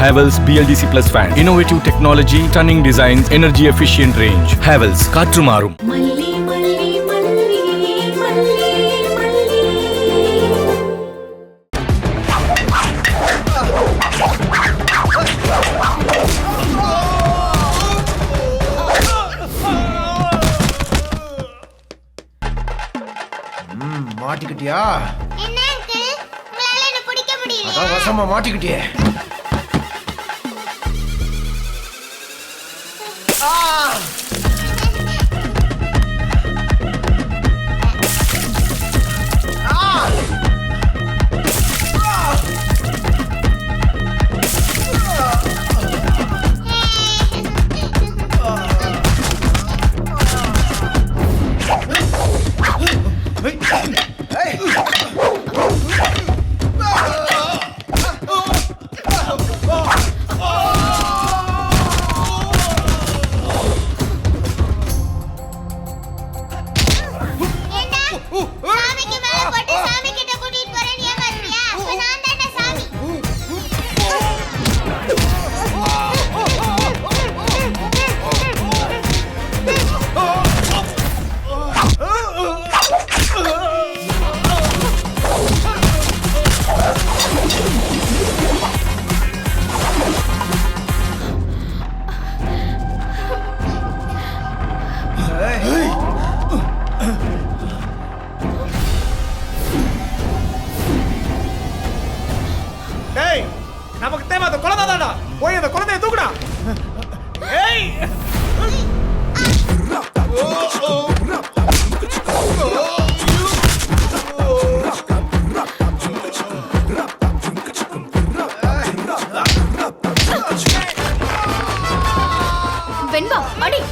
Havells BLDC Plus fan. Innovative technology, stunning designs, energy efficient range. Havells காற்று மாறும். மாட்டிக்கிட்டியா? என்ன uncle, உங்களால என்ன பிடிக்க முடியல. அதான் வசமா மாட்டிக்கிட்டியே. நமக்கு தேவை அந்த குழந்தை தான்டா. போய் அந்த குழந்தையை தூக்குடா. ஏய் வெண்பா அடி.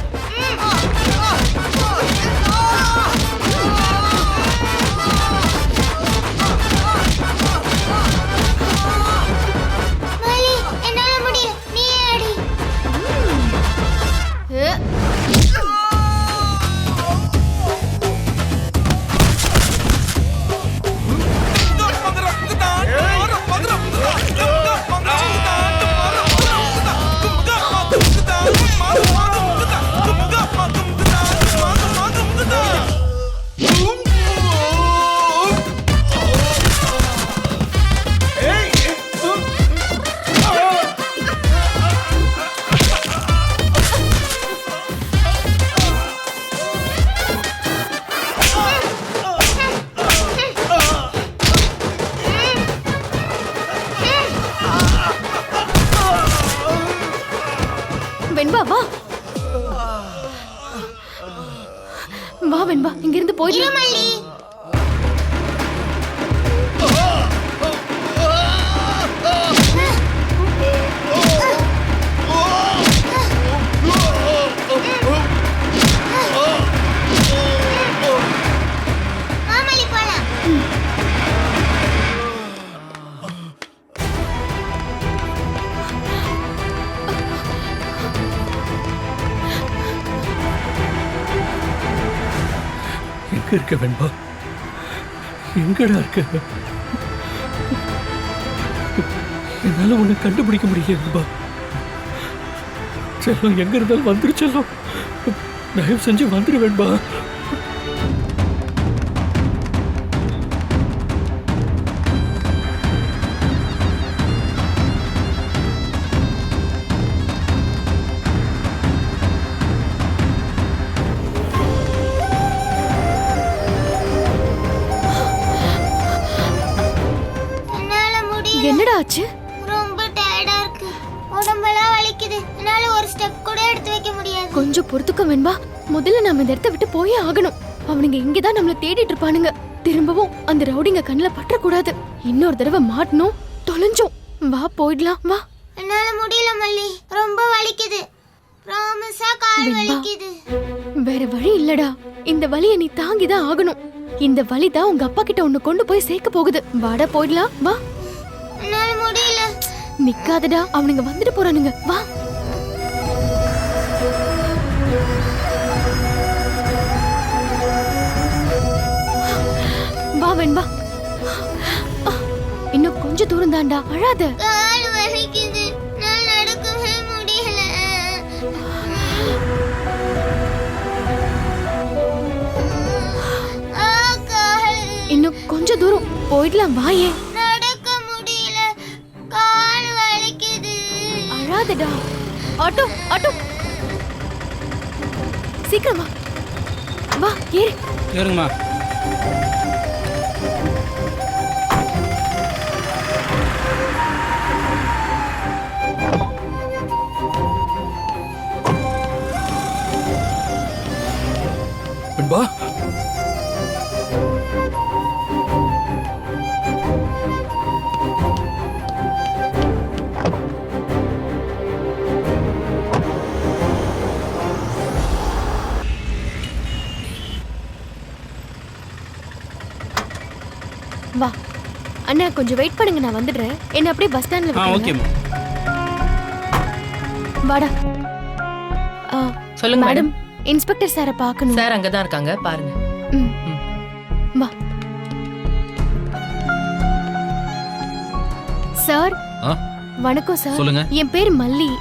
வெண்பா வா வா வெண்பா, இங்க இருந்து போயிடலாம். எங்க இருக்க வெண்பா? எங்கடா இருக்க? என்னால உன்னை கண்டுபிடிக்க முடியல வெண்பா. செல்லம் எங்க இருந்தாலும் வந்துரு செல்லம். தயவு செஞ்சு வந்துரு வெண்பா. என்னடா ஆச்சு? ரொம்ப டயர்டா இருக்கு. உடம்பெல்லாம் வலிக்குது. என்னால ஒரு ஸ்டெப் கூட எடுத்து வைக்க முடியாது. கொஞ்சம் பொறுத்துக்க வெண்பா. முதல்ல நாம இந்த இடத்தை விட்டு போயே ஆகணும். அவனுங்க இங்கதான் நம்மள தேடிட்டு இருப்பானுங்க. திரும்பவும் அந்த ரவுடிங்க கண்ணுல பற்றக்கூடாது. இன்னொரு தடவை மாட்டணும், தொலைஞ்சோம். வா போயிடலாம் வா. என்னால முடியல மல்லி, ரொம்ப வலிக்குது. ப்ராமிஸா கால் வலிக்குது. வேற வழி இல்லடா. இந்த வலியை நீ தாங்கிதான் ஆகணும். இந்த வலி தான் உங்க அப்பா கிட்ட உன்னை கொண்டு போய் சேர்க்க போகுது. வாடா போயிடலாம் வா. என்னால முடியல. நிக்காதடா, அவனுங்க வந்துட்டு போறானுங்க. வா. வா வெண்பா. இன்னும் கொஞ்சம் தூரம் தாண்டா, அழாத. கால் வலிக்குது. போயிடலாம் வாயே. நடக்க முடியல, கால் வலிக்குது. அழாதடா. ஆட்டோ ஆட்டோ சீக்கிரம் வா. வா ஏறு. ஏறுங்கம்மா. வெண்பா, வா அண்ணா, கொஞ்சம் வெயிட் பண்ணுங்க, நான் வந்துடுறேன். என்ன அப்படியே பஸ் ஸ்டாண்ட்ல விட்டுருங்க. ஓகேம்மா. வாடா. சொல்லுங்க மேடம், இன்ஸ்பெக்டர் சாரை பார்க்கணும். சார் அங்கதான் இருக்காங்க, பாருங்க. ம். வா சார். வணக்கம் சார். சொல்லுங்க. என் பேர் மல்லி.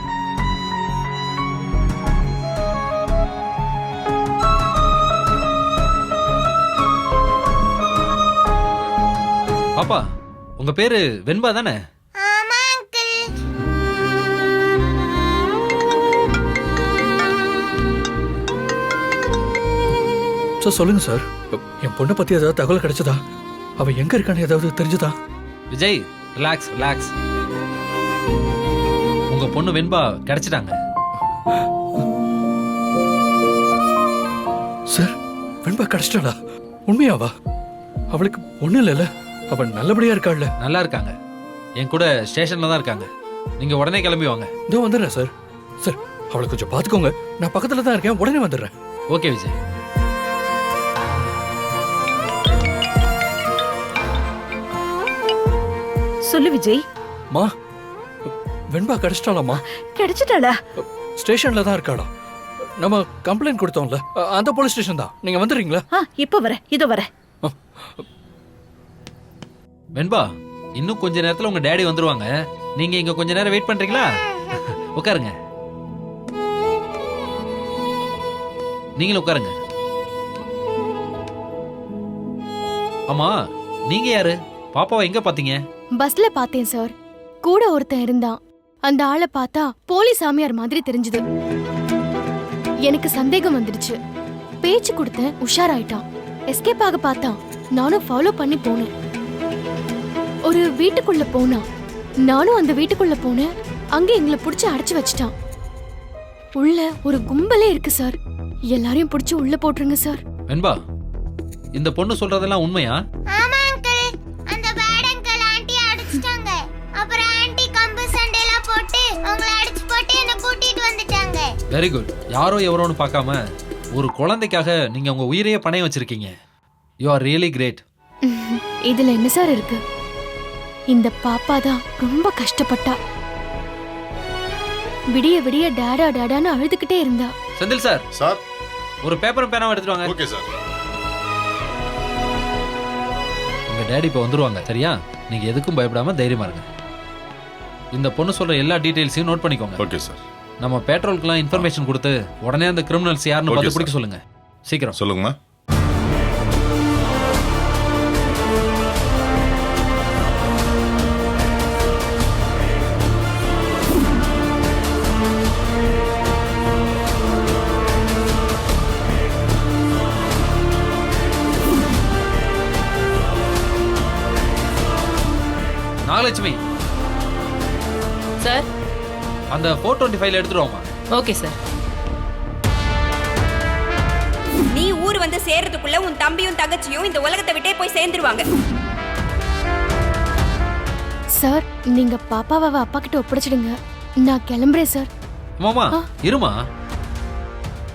பாப்பா, உங்க பேரு வெண்பா தானே? ஆமா அங்கிள். சார் சொல்லுங்க சார். என் பொண்ணை பத்தி ஏதாவது தகவல் கிடைச்சதா? அவ எங்க இருக்கான்னு ஏதாவது தெரிஞ்சதா? Vijay, relax relax. உங்க பொண்ணு வெண்பா கிடைச்சிட்டாங்க. சார், வெண்பா கிடைச்சிட்டாளா? உண்மையாவா? அவளுக்கு ஒண்ணும் இல்லைல்ல? அவள் நல்லபடியா இருக்காள்ல? நல்லா இருக்காங்க. என் கூட ஸ்டேஷன்ல தான் இருக்காங்க. நீங்க உடனே கிளம்பி வாங்க. இதோ வந்துடுறேன் சார். சார், அவளை கொஞ்சம் பாத்துக்கோங்க. நான் பக்கத்துல தான் இருக்கேன், உடனே வந்துடுறேன். ஓகே விஜய். சொல்லு விஜய். மா, வெண்பா கிடைச்சிட்டாளாமா? கிடைச்சிட்டாளா? ஸ்டேஷன்ல தான் இருக்காளா? நம்ம கம்ப்ளைண்ட் கொடுத்தோம்ல, அந்த போலீஸ் ஸ்டேஷன் தான். நீங்க வந்துடுறீங்களா? இப்ப வரேன், இதோ வரேன். வெண்பா, இன்னும் கொஞ்ச நேரத்துல உங்க டேடி வந்துருவாங்க. நீங்க இங்க கொஞ்ச நேரம் வெயிட் பண்றீங்களா? உட்காருங்க. நீங்களும் உட்காருங்க. ஆமா, நீங்க யாரு? பாப்பாவை எங்க பாத்தீங்க? பஸ்ல பார்த்தேன் சார். கூட ஒருத்தன் இருந்தான். அந்த ஆளை பார்த்தா போலீஸ் சாமியார் மாதிரி தெரிஞ்சது. எனக்கு சந்தேகம் வந்துடுச்சு. பேச்சு கொடுத்தேன், உஷாராயிட்டான். எஸ்கேப் ஆக பார்த்தான். நானும் ஃபாலோ பண்ணி போனேன். ஒரு வீட்டுக்குள்ள போனான். நானும் அந்த வீட்டுக்குள்ள போனேன். அங்க எங்களை புடிச்சு அடைச்சு வச்சிட்டான். உள்ள ஒரு கும்பலே இருக்கு சார். எல்லாரையும் புடிச்சு உள்ள போட்டுருங்க சார். வெண்பா, இந்த பொண்ணு சொல்றதெல்லாம் உண்மையா? ஆமா அங்கிள். அந்த பேட் அங்கிள் ஆன்ட்டி அடிச்சிட்டாங்க. அப்புறம் ஆன்ட்டி கம்பு சண்டைலாம் போட்டு அவங்கள அடிச்சு போட்டு என்ன கூட்டிட்டு வந்துட்டாங்க. Very good. யாரோ எவரோன்னு பார்க்காம ஒரு குழந்தைக்காக நீங்க உங்க உயிரையே பணையம் வச்சிருக்கீங்க. You are really great. இதுல என்ன சார் இருக்கு? இந்த பாப்பா தான் ரொம்ப கஷ்டப்பட்டா. விடிய விடிய டாடா டாடான்னு அழுதுகிட்டே இருந்தா. செந்தில் சார், சார் ஒரு பேப்பரும் பேனாவும் எடுத்துட்டு வாங்க. Okay sir. உங்க டேடி இப்ப வந்துருவாங்க, சரியா? நீங்க எதுக்கும் பயப்படாம தைரியமா இருங்க. இந்த பொண்ணு சொல்ற எல்லா டீடைல்ஸையும் நோட் பண்ணிக்கோங்க. Okay sir. நம்ம பெட்ரோலுக்குலாம் இன்ஃபர்மேஷன் கொடுத்து உடனே அந்த கிரிமினல்ஸ் யாருன்னு Okay, பார்த்து பிடிக்க sir. சொல்லுங்க. சீக்கிரம் சொல்லுங்கம்மா. நாகலட்சுமி, சார். அந்த 425 எடுத்துட்டு வாமா. Okay sir. நீ ஊர் வந்து சேர்றதுக்குள்ள உன் தம்பியும் தங்கச்சியும் இந்த உலகத்தை விட்டே போய் சேர்ந்துருவாங்க. சார், நீங்க பாப்பாவை அப்பா கிட்ட ஒப்படைச்சிடுங்க. நான் கிளம்புறேன் சார். மாமா, இருமா.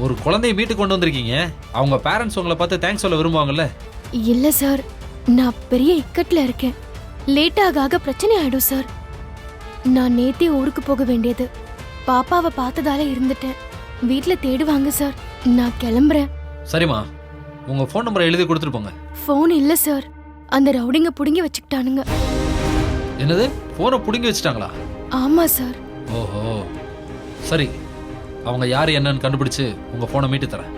ஒரு குழந்தையை மீட்டு கொண்டு வந்திருக்கீங்க. அவங்க பேரண்ட்ஸ் உங்களை பார்த்து தேங்க்ஸ் சொல்ல விரும்புவாங்கல்ல? இல்ல சார், நான் பெரிய இக்கட்ல இருக்கேன். லேட் ஆக பிரச்சனை ஆயிடும் சார். நான் நேத்தே ஊருக்கு போக வேண்டியது. பாப்பாவை பார்த்ததால இருந்துட்டேன். வீட்ல தேடுவாங்க சார். நான் கிளம்புறேன். சரிம்மா, உங்க ஃபோன் நம்பரை எழுதி கொடுத்துட்டு போங்க. ஃபோன் இல்ல சார், அந்த ரவுடிங்க புடுங்கி வச்சுக்கிட்டானுங்க. என்னது, போனை புடுங்கி வச்சுட்டாங்களா? ஆமா சார். ஓஹோ, சரி. அவங்க யாரு என்னன்னு கண்டுபிடிச்சு உங்க போனை மீட்டு தரேன்.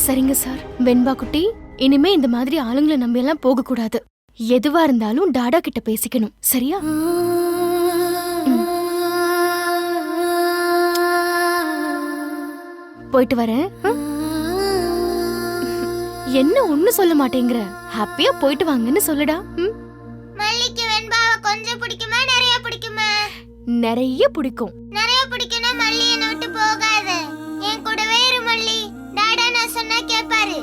சரிங்க சார். வெண்பா குட்டி, இனிமே இந்த மாதிரி ஆளுங்களை நம்பி எல்லாம் போக கூடாது. எதுவா இருந்தாலும் டாடா கிட்ட பேசிக்கணும், சரியா? போயிட்டு வரேன். என்ன ஒண்ணு சொல்ல மாட்டேங்கிற? ஹாப்பியா போயிட்டு வாங்கன்னு சொல்லுடா. மல்லிக்கு வெண்பாவை கொஞ்சம் பிடிக்குமா நிறைய பிடிக்குமா? நிறைய பிடிக்கும். நிறைய பிடிக்கும்னா மல்லி என்னை விட்டு போகாத. என் கூடவே இரு மல்லி. டாடா நான் சொன்னா கேட்பாரு.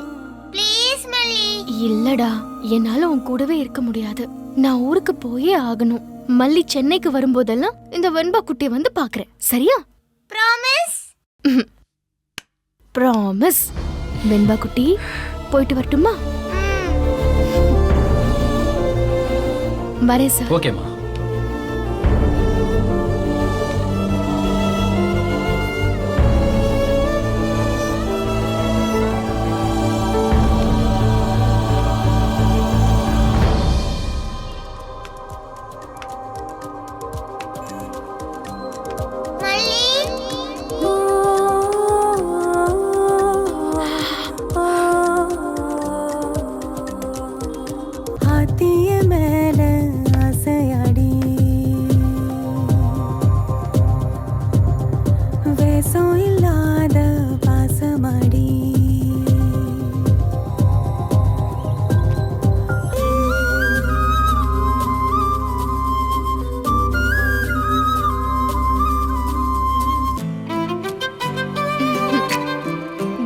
ப்ளீஸ் மல்லி. இல்லடா, என்னால உன் கூடவே இருக்க முடியாது. நான் ஊருக்கு போயே ஆகணும். மல்லி சென்னைக்கு வரும்போதெல்லாம் இந்த வெண்பா குட்டியை வந்து பாக்குறேன், சரியா? ப்ராமிஸ்? ப்ராமிஸ். வெண்பா குட்டி, போயிட்டு வரட்டுமா? வரேன் சார். ஓகேம்மா.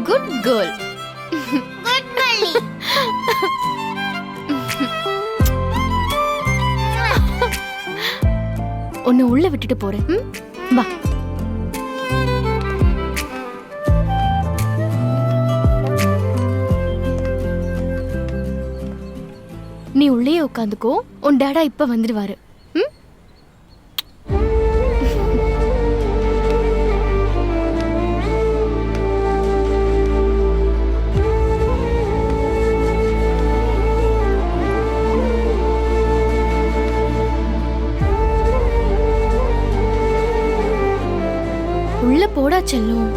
Good girl. குட் மல்லி. உன்னை உள்ள விட்டுட்டு போறேன். வா. நீ உள்ளே உட்காந்துக்கோ. உன் டாடா இப்ப வந்துடுவாரு. உள்ள போடா செல்லும்.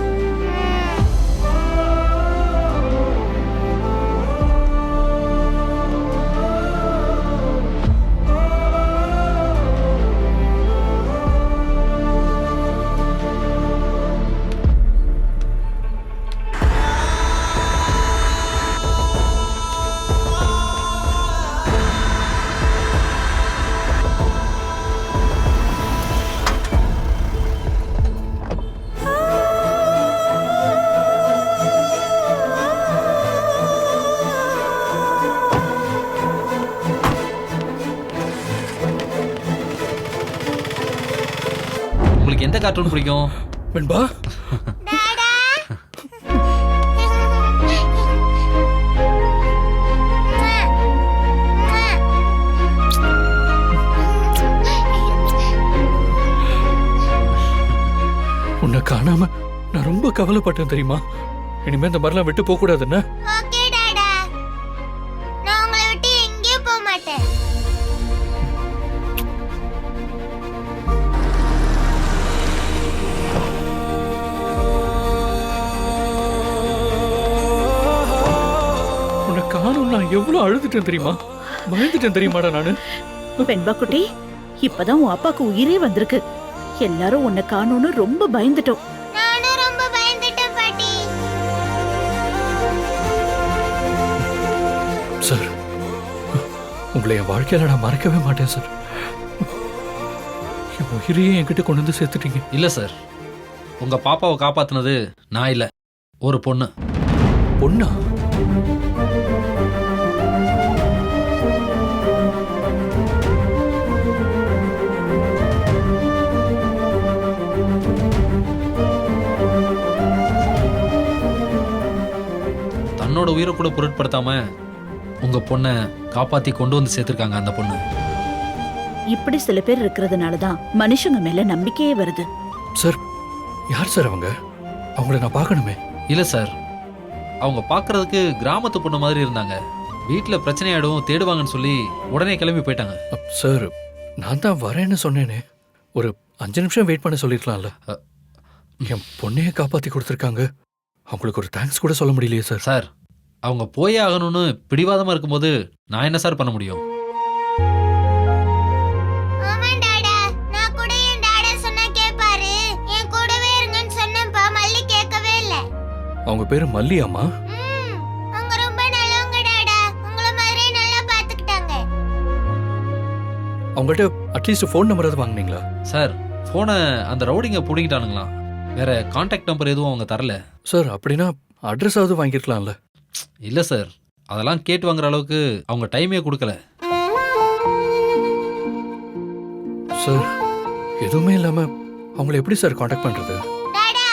உங்களுக்கு எந்த கார்ட்டூன் பிடிக்கும்? வெண்பா, டாடா. உன்னை காணாம நான் ரொம்ப கவலைப்பட்டேன் தெரியுமா? இனிமே இந்த மாதிரிலாம் விட்டு போக கூடாதுன்னு. ஓகே டாடா. நான் உங்களை விட்டு எங்கேயும் போக மாட்டேன். உன்னை காணும் நான் எவ்வளவு அழுதுட்டேன் தெரியுமா? பயந்துட்டேன் தெரியுமாடா நானு. வெண்பா குட்டி, இப்பதான் உன் அப்பாக்கு உயிரே வந்திருக்கு. எல்லாரும் உன்னை காணோன்னு ரொம்ப பயந்துட்டோம். நானும் ரொம்ப பயந்துட்டேன் பாட்டி. சார், உங்களை என் வாழ்க்கையில நான் மறக்கவே மாட்டேன் சார். என் உயிரையே என்கிட்ட கொண்டு வந்து சேர்த்துட்டீங்க. இல்ல சார், உங்க பாப்பாவை காப்பாத்துனது நான் இல்ல, ஒரு பொண்ணு. பொண்ணா? தன்னோட உயிரை கூட பொருட்படுத்தாம உங்க பொண்ணை காப்பாத்தி கொண்டு வந்து சேர்த்திருக்காங்க அந்த பொண்ணு. இப்படி சில பேர் இருக்கிறதுனாலதான் மனுஷங்க மேல நம்பிக்கையே வருது. சார், யார் சார் அவங்க? அவங்கள நான் பார்க்கணுமே. இல்ல சார், அவங்க பார்க்கறதுக்கு கிராமத்து பொண்ணு மாதிரி இருந்தாங்க. வீட்டில் பிரச்சனையாயிடும் தேடுவாங்கன்னு சொல்லி உடனே கிளம்பி போயிட்டாங்க. சார், நான் தான் வரேன்னு சொன்னேனே. ஒரு 5 நிமிஷம் வெயிட் பண்ண சொல்லிருக்கலாம்ல. என் பொண்ணையே காப்பாத்தி கொடுத்துருக்காங்க. அவங்களுக்கு ஒரு தேங்க்ஸ் கூட சொல்ல முடியலையே சார். சார், அவங்க போயே ஆகணும்னு பிடிவாதமா இருக்கும்போது நான் என்ன சார் பண்ண முடியும்? அவங்க பேரு மல்லியாம்மா. அவங்க ரொம்ப நல்லவங்க டாடா. உங்கள மாதிரியே நல்லா பாத்துக்கிட்டாங்க. அவங்கள்ட்ட அட்லீஸ்ட் ஃபோன் நம்பர் அது வாங்குனீங்களா? சார் ஃபோனை அந்த ரவுடிங்க பிடிங்கிட்டானுங்களா? வேற கான்டாக்ட் நம்பர் எதுவும் அவங்க தரல. சார் அப்படின்னா அட்ரஸாவது வாங்கியிருக்கலாம்ல. இல்லை சார், அதெல்லாம் கேட்டு வாங்குற அளவுக்கு அவங்க டைமே கொடுக்கல. சார் எதுவுமே இல்லாம அவங்கள எப்படி சார் காண்டாக்ட் பண்றது? டாடா,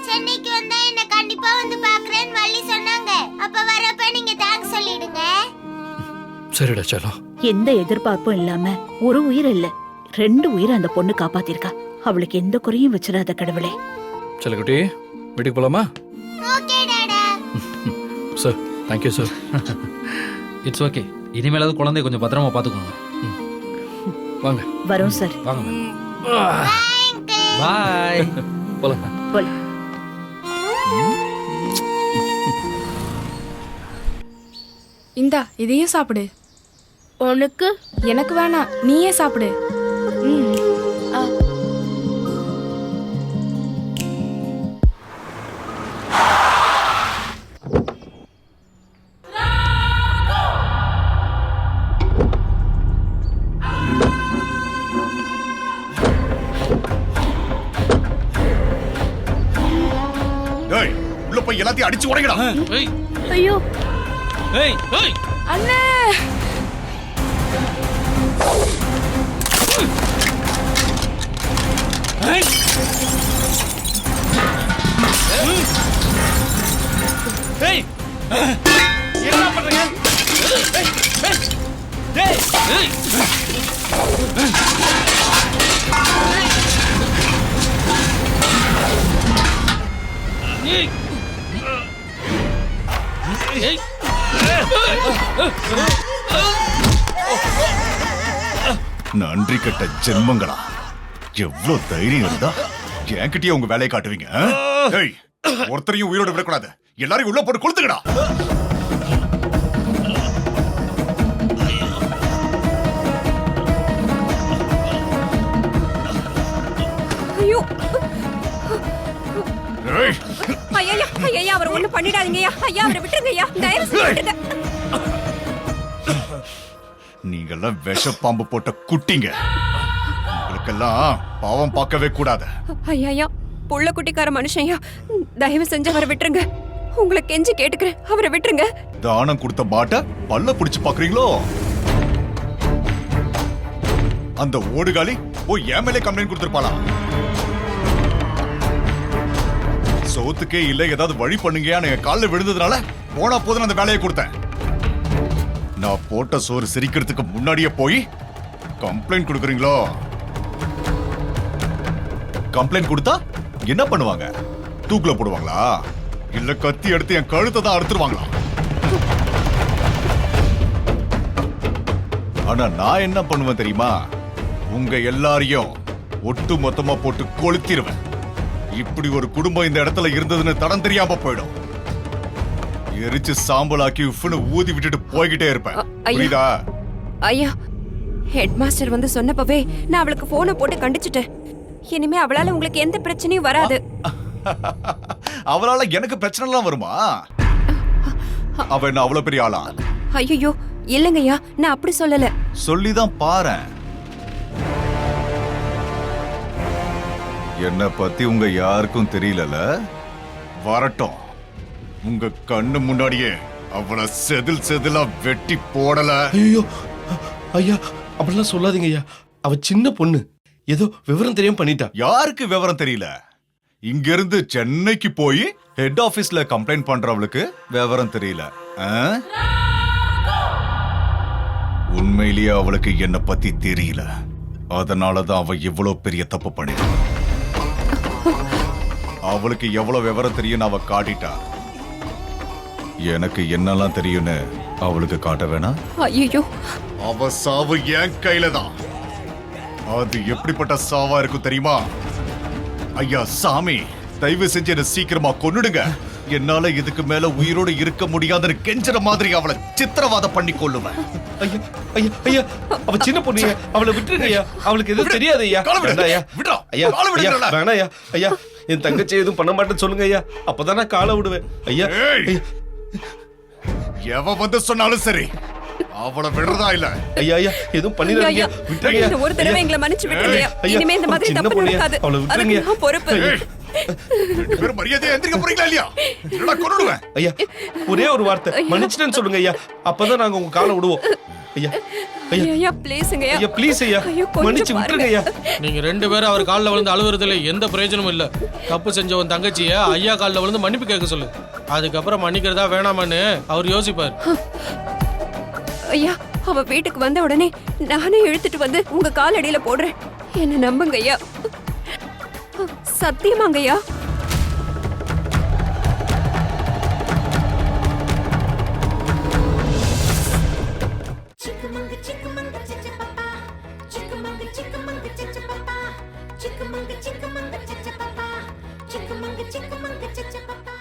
சென்னைக்கு வந்தா என்ன கண்டிப்பா வந்து பார்க்கறேன்னு வள்ளி சொன்னாங்க. அப்ப வரப்ப நீங்க தேங்க்ஸ் சொல்லிடுங்க. சரிடா செல்லம். எந்த எதிர்பார்ப்பும் இல்லாம ஒரு உயிர் இல்ல 2 உயிரை அந்த பொண்ணு காப்பாத்திருக்கா. அவளுக்கு எந்த குறையும் வச்சிடாத கடவுளே. செல்லக்குட்டி வீட்டுக்கு போலாமா? Okay Tata. Sir thank you sir. It's okay. இனிமேலாவது குழந்தைய கொஞ்சம் பத்திரமா பார்த்துக்கோங்க. வாங்க வரோம் சார். வாங்க மேம். Bye uncle. பாய். போலாம். போல. இந்தா இதையும் சாப்பிடு. உனக்கு எனக்கு வேணாம், நீயே சாப்பிடு. டேய் உள்ள போய் எல்லாத்தையும் அடிச்சு உடைங்கடா. ஐயோ அண்ணே, என்ன பண்றீங்க? டேய் நன்றி கெட்ட ஜென்மங்களா, எவ்வளவு தைரியம் இருந்தா என்கிட்டயே உங்க வேலையை காட்டுவீங்க? டேய் ஒருத்தரையும் உயிரோட விடக்கூடாது. எல்லாரையும் உள்ள போட்டு கொளுத்துக்கடா. ஐயோ டேய் ஐயா ஐயா, அவர் ஒண்ணும் பண்ணிடாதீங்கய்யா. ஐயா அவரை விட்டுருங்கய்யா, தயவு செஞ்சு விட்டுருங்க. நீங்கெல்லாம் விஷ பாம்பு போட்ட குட்டிங்க. உங்களுக்கெல்லாம் பாவம் பார்க்கவே கூடாது. ஐயா புள்ள குட்டிக்கார மனுஷன்யா, தயவு செஞ்சு அவரை விட்டுருங்க. உங்களை கெஞ்சி கேட்டுக்கிறேன், அவரை விட்டுருங்க. தானம் கொடுத்த பாட்ட பல்ல புடிச்சு பாக்குறீங்களோ? அந்த ஓடுகாலி போய் என் மேலே கம்ப்ளைண்ட் கொடுத்திருப்பாளா? சோத்துக்கே இல்ல, ஏதாவது வழி பண்ணுங்க காலில் விழுந்ததுனால போனா போதுன்னு அந்த வேலையை கொடுத்தேன். நான் போட்ட சோறு சிரிக்கிறதுக்கு முன்னாடியே போய் கம்ப்ளைண்ட் கொடுக்குறீங்களோ? கம்ப்ளைண்ட் கொடுத்தா என்ன பண்ணுவாங்க? தூக்குல போடுவாங்களா? இல்ல கத்தி எடுத்து என் கழுத்தை தான் அறுத்துருவாங்களா? ஆனா நான் என்ன பண்ணுவேன் தெரியுமா? உங்க எல்லாரையும் ஒட்டு மொத்தமா போட்டு கொளுத்திடுவேன். இப்படி ஒரு குடும்பம் இந்த இடத்துல இருந்ததுன்னு தடம் தெரியாம போயிடும். எரிச்சு சாம்பலாக்கி உஃப்னு ஊதி விட்டுட்டு போய்கிட்டே இருப்பேன். புரியுதா? ஐயா, ஹெட் மாஸ்டர் வந்து சொன்னப்பவே நான் அவளுக்கு போனை போட்டு கண்டிச்சிட்டேன். இனிமே அவளால உங்களுக்கு எந்த பிரச்சனையும் வராது. அவளால எனக்கு பிரச்சனை எல்லாம் வருமா? அவ என்ன அவ்வளவு பெரிய ஆளா? ஐயோ இல்லங்கய்யா, நான் அப்படி சொல்லல. சொல்லிதான் பாரு. என்ன பத்தி உங்க யாருக்கும் தெரியல. வரட்டும், உங்க கண்ணு முன்னாடியே அவளை செதில் செதிலா வெட்டி போடல. ஐயோ ஐயா, அப்படிலாம் சொல்லாதீங்க ஐயா. அவ சின்ன பொண்ணு, ஏதோ விவரம் தெரியாம பண்ணிட்டா. யாருக்கு விவரம் தெரியல? இங்க இருந்து சென்னைக்கு போய் ஹெட் ஆபீஸ்ல கம்ப்ளைண்ட் பண்றவளுக்கு விவரம் தெரியல. உண்மையிலேயே அவளுக்கு என்ன பத்தி தெரியல. அதனாலதான் அவ எவ்வளவு பெரிய தப்பு பண்ணிட்டா. அவளுக்கு எவ்வளவு விவரம் தெரியும் அவ காட்டிட்டா. எனக்கு என்னெல்லாம் தெரியும்னு அவளுக்கு காட்ட வேணாம். ஐயோ, அவ சாவு என் கையில தான். அது எப்படிப்பட்ட சாவா இருக்கும் தெரியுமா? ஐயா சாமி, தயவு செஞ்சு என்ன சீக்கிரமா கொன்னுடுங்க. என்னால இதுக்கு மேல உயிரோடு இருக்க முடியாதுன்னு கெஞ்சற மாதிரி அவளை சித்திரவாதம் பண்ணி கொள்ளுவேன். ஐயா ஐயா ஐயா, அவ சின்ன பொண்ணு ஐயா, அவளை விட்டுருங்க ஐயா. அவளுக்கு எதுவும் தெரியாது ஐயா. காலை விடு. வேண்டாம் ஐயா. விடுடா. ஐயா காலை ஐயா, விடுடா. வேணாம் ஐயா. ஐயா என் தங்கச்சி எதுவும் பண்ண மாட்டேன்னு சொல்லுங்க ஐயா, அப்பதான் நான் காலை விடுவேன் ஐயா. ஏய்! ஐயா, எவ வந்து சொன்னாலும் சரி, அவளை விடுறதா இல்ல. ஐயா ஐயா எதுவும் பண்ணிடாதீங்க, விட்டுருங்க. இந்த ஒரு தடவை எங்களை மன்னிச்சு விட்டுருங்க. ஐயா, இனிமே இந்த மாதிரி சின்ன தப்பு பொண்ணுயா, நடக்காது. அவளை விட்டுருங்க. அதுக்கு நான் பொறுப்பு. ஏய்! ரெண்டு பேரும் மரியாதையா எந்திரிக்க போறீங்களா இல்லையா? இல்லைன்னா கொன்னுடுவேன். ஐயா ஒரே ஒரு வார்த்தை மன்னிச்சிட்டேன்னு சொல்லுங்க ஐயா, அப்பதான் நாங்க உங்க காலை விடுவோம். ஐயா ஐயா ஐயா ப்ளீஸ்ங்க ஐயா ப்ளீஸ் ஐயா, ஐயோ, கொஞ்சம் மன்னிச்சு விட்டுருங்க ஐயா. நீங்க 2 பேரும் அவர் காலில் விழுந்து அழுவுறதுல எந்த பிரயோஜனமும் இல்ல. தப்பு செஞ்சவன் தங்கச்சிய ஐயா காலில் விழுந்து மன்னிப்பு கேட்க சொல்லு. அதுக்கப்புறம் மன்னிக்கிறதா வேணாமான்னு அவர் யோசிப்பார். ஐயா அவ வீட்டுக்கு வந்த உடனே நானே இழுத்துட்டு வந்து உங்க காலடியில போடுறேன். என்ன நம்புங்க ஐயா, சத்தியமாங்க ஐயா. Chickamauga, chickamauga, cha-cha-pa-pa. Chickamauga, chickamauga, cha-cha-pa-pa. Chickamauga, chickamauga, cha-cha-pa-pa. Chickamauga, chickamauga, cha-cha-pa-pa.